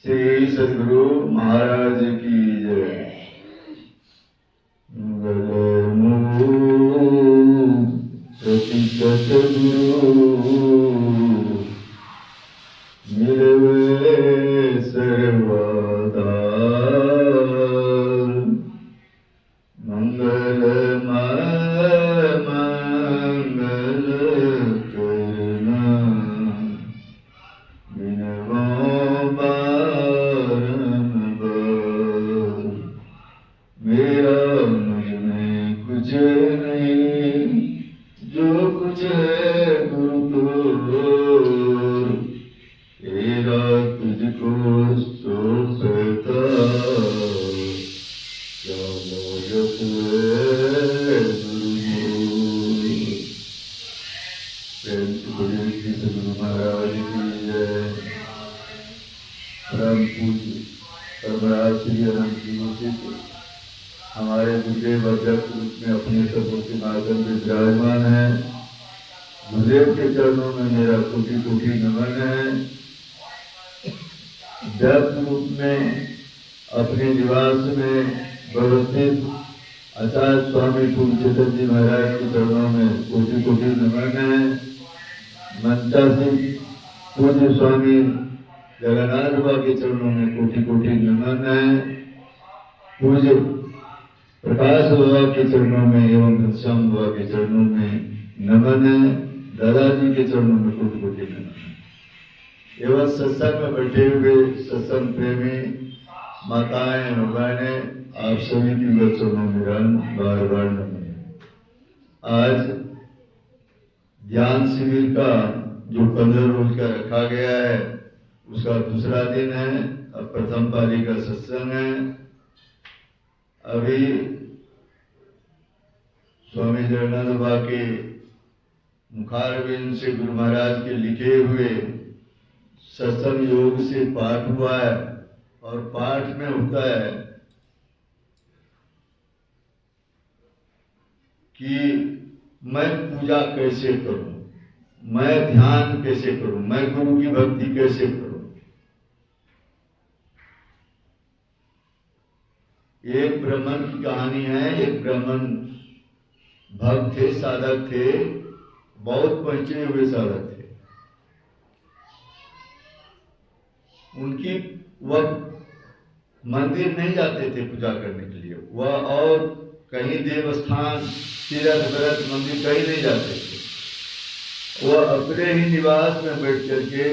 श्री सद्गुरु महाराज की जय। सती सद्गुरु मिलवे सर्वदा मंगल मंगल करना बिनवा बारंबार। मेरा मुझ में कुछ नहीं, जो कुछ है गुरु को तेरा तुझको सौंपता। क्या मोहब्बत है गुरु। प्रेम से बोलिए श्री सद्गुरु महाराज की जय। परम पूज्य परमराज श्री अनंत जी हमारे गुरुदेव अध्यक्ष रूप में अपने सबों के मार्गन में विराजमान है। गुरुदेव के चरणों में मेरा कोटि कोटि नमन है। व्यक्त रूप में अपने निवास में व्यवस्थित आचार्य स्वामी पूज्य चेतन जी महाराज के चरणों में कोटि कोटि नमन है। मंचासीन पूज्य स्वामी जगन्नाथ बाबा के चरणों में कोटि कोटि नमन है। पूज्य प्रकाश बाबा के चरणों में एवं घनश्याम बाबा के चरणों में नमन है। दादाजी के चरणों में कोटि कोटि नमन है। एवं सत्संग में बैठे हुए सत्संग प्रेमी माताएं बहनें आप सभी की चरणों में बार बार नमन है। आज ज्ञान शिविर का जो 15 रोज का रखा गया है उसका दूसरा दिन है। अब प्रथम पाली का सत्संग है। अभी स्वामी जगन्नाथ बाबा के मुखारविंद से गुरु महाराज के लिखे हुए सत्संग योग से पाठ हुआ है और पाठ में होता है कि मैं पूजा कैसे करूं, मैं ध्यान कैसे करूं, मैं गुरु की भक्ति कैसे करूं। एक ब्राह्मण की कहानी है। एक ब्राह्मण भक्त थे, साधक थे, बहुत पहुंचे हुए साधक थे। उनकी वह मंदिर नहीं जाते थे पूजा करने के लिए, वह और कहीं देवस्थान तीर्थ व्रत मंदिर कहीं नहीं जाते थे। वह अपने ही निवास में बैठ करके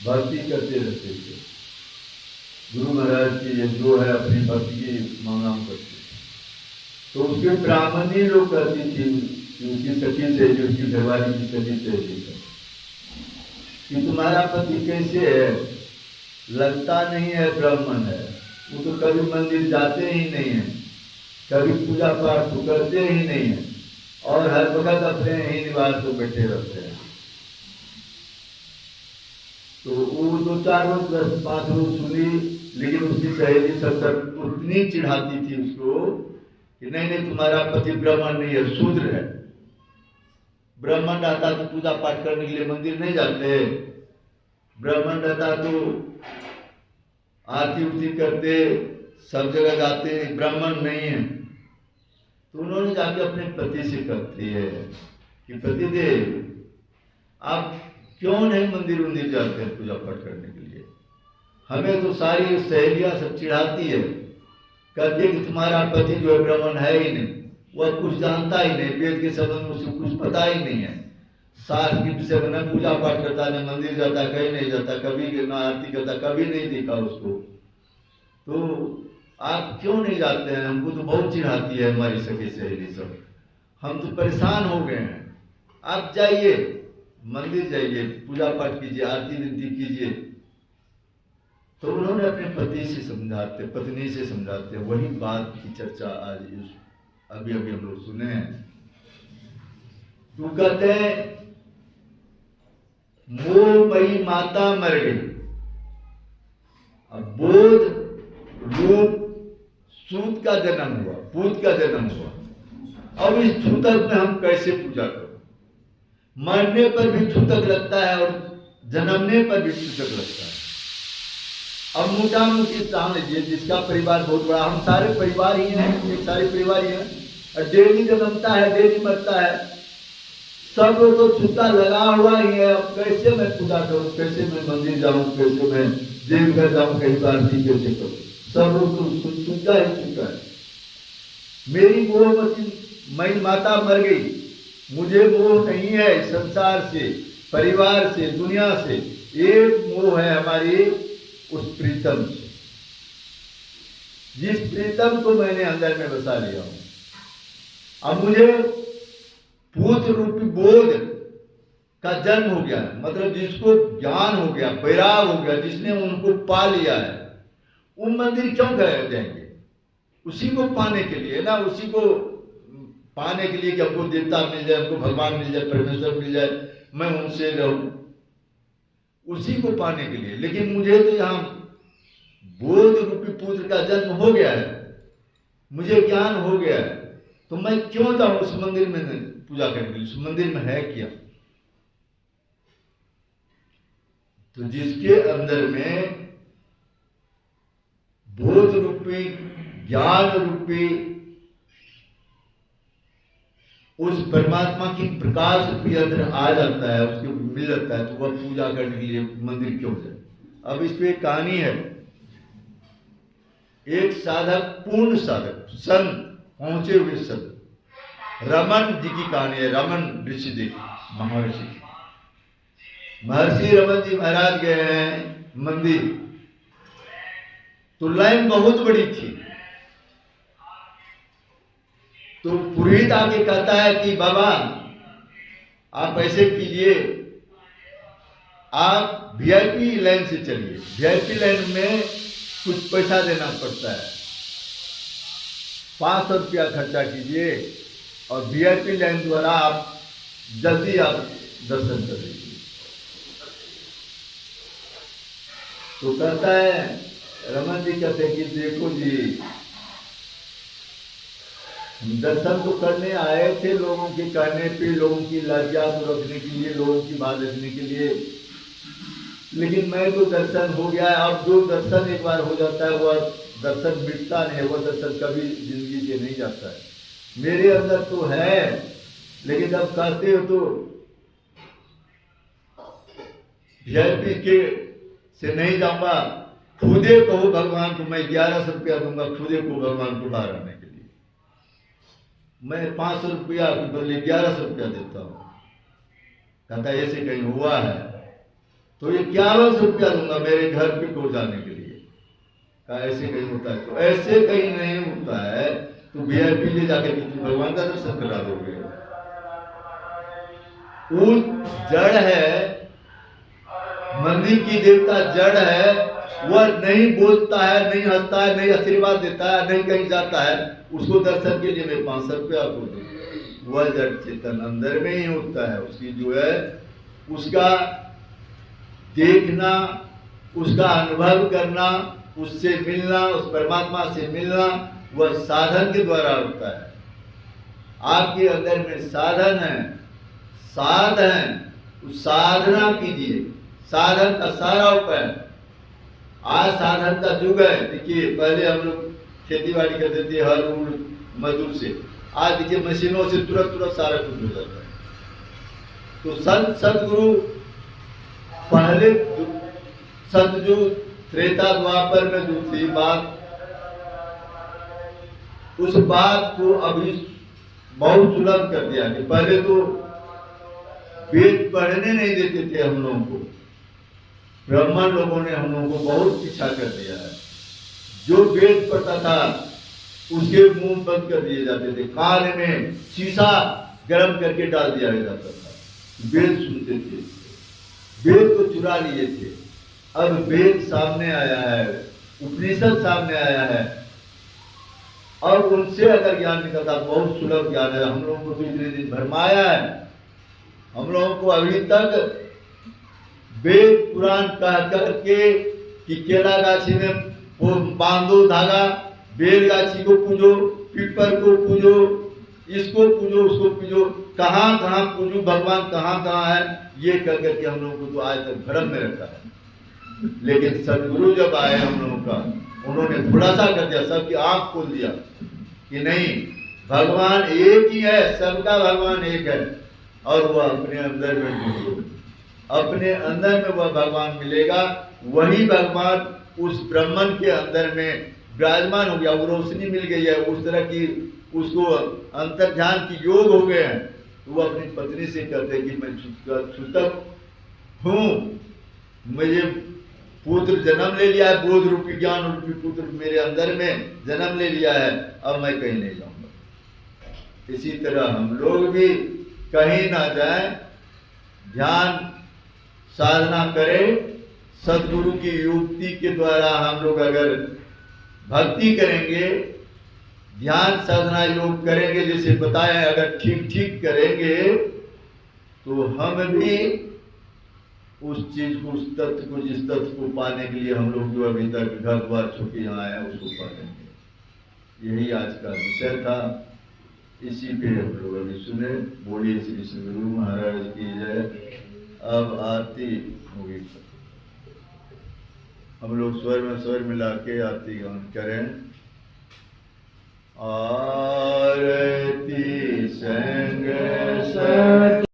भक्ति करते रहते थे। गुरु महाराज की ये जो है अपनी भक्ति की मांग करते थे। तो उसके ब्राह्मणी लोग कहती थी उसकी सखी से, जो उसकी घरवाली की सखी से कि तुम्हारा पति कैसे है, लगता नहीं है ब्राह्मण है, वो तो कभी मंदिर जाते ही नहीं है, कभी पूजा पाठ तो करते ही नहीं है और हर वक्त अपने ही निवास पर बैठे रहते हैं। तो वो 2-4 रोज 10-5 रोज सुनी, लेकिन उसकी सहेली सब उतनी चिढ़ाती थी उसको कि नहीं नहीं तुम्हारा पति ब्राह्मण नहीं है, शूद्र है। ब्राह्मण रहता तो पूजा पाठ करने के लिए मंदिर नहीं जाते, ब्राह्मण रहता तो आरती उरती करते, सब जगह जाते, ब्राह्मण नहीं है। तो उन्होंने जाके अपने पति से कहती है कि पतिदेव आप क्यों नहीं मंदिर उंदिर जाते हैं पूजा पाठ करने के लिए। हमें तो सारी सहेलियां सब चिढ़ाती है, कहती है कि तुम्हारा पति जो है ब्राह्मण है ही नहीं, वह कुछ जानता ही नहीं, वेद के संबंध में उसको कुछ पता ही नहीं है, शास्त्र के विषय में न पूजा पाठ करता, न मंदिर जाता, कहीं नहीं जाता, कभी न आरती करता, कभी नहीं देखा उसको। तो आप क्यों नहीं जाते हैं, हमको तो बहुत चिढ़ाती है हमारी सखी सहेली सब, हम तो परेशान हो गए हैं। आप जाइए, मंदिर जाइए, पूजा पाठ कीजिए, आरती विनती कीजिए। तो उन्होंने अपने पति से समझाते, पत्नी से समझाते, वही बात की चर्चा आज अभी अभी हम लोग सुने हैं। तो कहते हैं मोहमयी माता मर गई, अब बोध रूप सूत का जन्म हुआ, पूत का जन्म हुआ। अब इस छूतक में हम कैसे पूजा करें। मरने पर भी छूतक लगता है और जन्मने पर भी छूतक लगता है। अब मोटा मोटी मान लीजिए जिसका परिवार बहुत बड़ा, हम सारे परिवार ही हैं, एक सारे परिवार ही हैं, और डेली जन्मता है डेली मरता है, सब तो छुट्टा लगा हुआ ही है। अब कैसे मैं पूजा करूं, कैसे मैं मंदिर जाऊं, कैसे मैं देव घर जाऊं, कहीं आरती कैसे करूं, सब लोग तो छुट्टा ही छुट्टा है। मेरी मोहमती मैं माता मर गई, मुझे मोह नहीं है संसार से, परिवार से, दुनिया से। एक मोह है हमारी उस प्रीतम से, जिस प्रीतम को मैंने अंदर में बसा लिया हूं। अब मुझे भूत रूपी बोध का जन्म हो गया, मतलब जिसको ज्ञान हो गया, वैराग हो गया, जिसने उनको पा लिया है, वो मंदिर क्यों गए जाएंगे? उसी को पाने के लिए ना, उसी को पाने के लिए कि हमको देवता मिल जाए, हमको भगवान मिल जाए, परमेश्वर मिल जाए, मैं उनसे रहूं, उसी को पाने के लिए। लेकिन मुझे तो यहाँ बोध रूपी पुत्र का जन्म हो गया है, मुझे ज्ञान हो गया है, तो मैं क्यों जाऊं उस मंदिर में पूजा करने के लिए? उस मंदिर में है क्या? तो जिसके अंदर में बोध रूपी, ज्ञान रूपी उस परमात्मा की प्रकाश रूपी अंदर आ जाता है, उसको मिल जाता है, तो वह पूजा करने के लिए मंदिर क्यों जाए? अब इस पे एक कहानी है। एक साधक, पूर्ण साधक, संत, पहुंचे हुए संत, रमन जी की कहानी है। रमन ऋषिदेव महर्षि, महर्षि रमन जी महाराज गए हैं मंदिर, तो लाइन बहुत बड़ी थी। तो पुरोहित आके कहता है कि बाबा आप ऐसे कीजिए, आप वीआईपी लाइन से चलिए, वीआईपी लाइन में कुछ पैसा देना पड़ता है, 500 रुपया खर्चा कीजिए और वीआईपी लाइन द्वारा आप जल्दी आप दर्शन कर लीजिए। तो कहता है, रमन जी कहते हैं कि देखो जी, दर्शन तो करने आए थे लोगों के कहने पे, लोगों की लज्जा को रखने के लिए, लोगों की बात रखने के लिए, लेकिन मैं तो दर्शन हो गया है। अब जो दर्शन एक बार हो जाता है वह दर्शन मिटता नहीं है, वह दर्शन कभी जिंदगी से नहीं जाता है। मेरे अंदर तो है, लेकिन जब कहते हो तो वीआईपी के से नहीं जाऊंगा, खुदे कहो भगवान को मैं 1100 रुपया दूंगा, खुदे को भगवान को बाहर आने के लिए मैं 500 रुपया के बदले 1100 रुपया देता हूँ। कहता ऐसे कहीं हुआ है तो ये 1100 रुपया दूंगा मेरे घर पे को जाने के लिए। कहा ऐसे कहीं होता है? तो ऐसे कहीं नहीं होता है, तो वीआईपी ले जाके तुम भगवान का दर्शन करा दोगे। वो जड़ है, मंदिर की देवता जड़ है, वह नहीं बोलता है, नहीं हंसता है, नहीं आशीर्वाद देता है, नहीं कहीं जाता है, उसको दर्शन के लिए मैं 500 रुपया आपको दूँ। वह जड़ चेतन अंदर में ही होता है, उसकी जो है उसका देखना, उसका अनुभव करना, उससे मिलना, उस परमात्मा से मिलना, वह साधन के द्वारा होता है। आपके अंदर में साधन है, साध है, उस साधना कीजिए। साधन का सारा उपाय, आज साधन का युग है। देखिए पहले हम लोग खेती बाड़ी करते थे हल मजदूर से, आज देखिए मशीनों से तुरंत सारा कुछ हो जाता है। तो संत सदगुरु पहले सतजु त्रेता द्वापर में जो थी बात, उस बात को अभी बहुत सुलभ कर दिया कि पहले तो वेद पढ़ने नहीं देते थे हम लोगों को, ब्राह्मण लोगों ने हम लोगों को बहुत पीछा कर दिया है। जो वेद पढ़ता था उसके मुंह बंद कर दिए जाते थे, कान में शीशा गर्म करके डाल दिया जाता था, वेद सुनते थे, वेद को चुरा लिए थे। अब वेद सामने आया है, उपनिषद सामने आया है, और उनसे अगर ज्ञान निकलता, बहुत सुलभ ज्ञान है। हम लोगों को तो इतने दिन भरमाया है, हम लोगों को अभी तक वेद पुराण कह करके कि केला गाछी में वो बांधो धागा, बेल गाछी को पूजो, पीपर को पूजो, इसको पूजो, उसको पूजो, कहाँ कहाँ पूजो, भगवान कहाँ कहाँ है, ये कह करके हम लोगों को तो आज तक भ्रम में रखा है। लेकिन सदगुरु जब आए हम लोगों का, उन्होंने थोड़ा सा कर दिया, सबकी आंख खोल दिया कि नहीं, भगवान एक ही है, सबका भगवान एक है। और वह अपने अंदर में ढूंढो, अपने अंदर में वह भगवान मिलेगा। वही भगवान उस ब्राह्मण के अंदर में विराजमान हो गया, वो रोशनी मिल गई है, उस तरह की उसको अंतर ध्यान की योग हो गए हैं। तो वो अपनी पत्नी से कहते हैं कि मैं छूतक हूँ, मुझे पुत्र जन्म ले लिया है, बोध रूपी ज्ञान रूपी पुत्र मेरे अंदर में जन्म ले लिया है, अब मैं कहीं नहीं जाऊंगा। इसी तरह हम लोग भी कहीं ना जाए, ध्यान साधना करें, सदगुरु की युक्ति के द्वारा हम लोग अगर भक्ति करेंगे, ध्यान साधना योग करेंगे, जैसे बताया, अगर ठीक ठीक करेंगे तो हम भी उस चीज को, उस तत्व को, जिस तत्व को पाने के लिए हम लोग जो अभी तक घर द्वार छोड़ के यहाँ आए उसको पा लेंगे। यही आज का विषय था, इसी पे हम लोग अभी सुने। बोलिए श्री सदगुरु महाराज की जय। अब आरती होगी, हम लोग स्वर में स्वर मिला के आरती गान करें।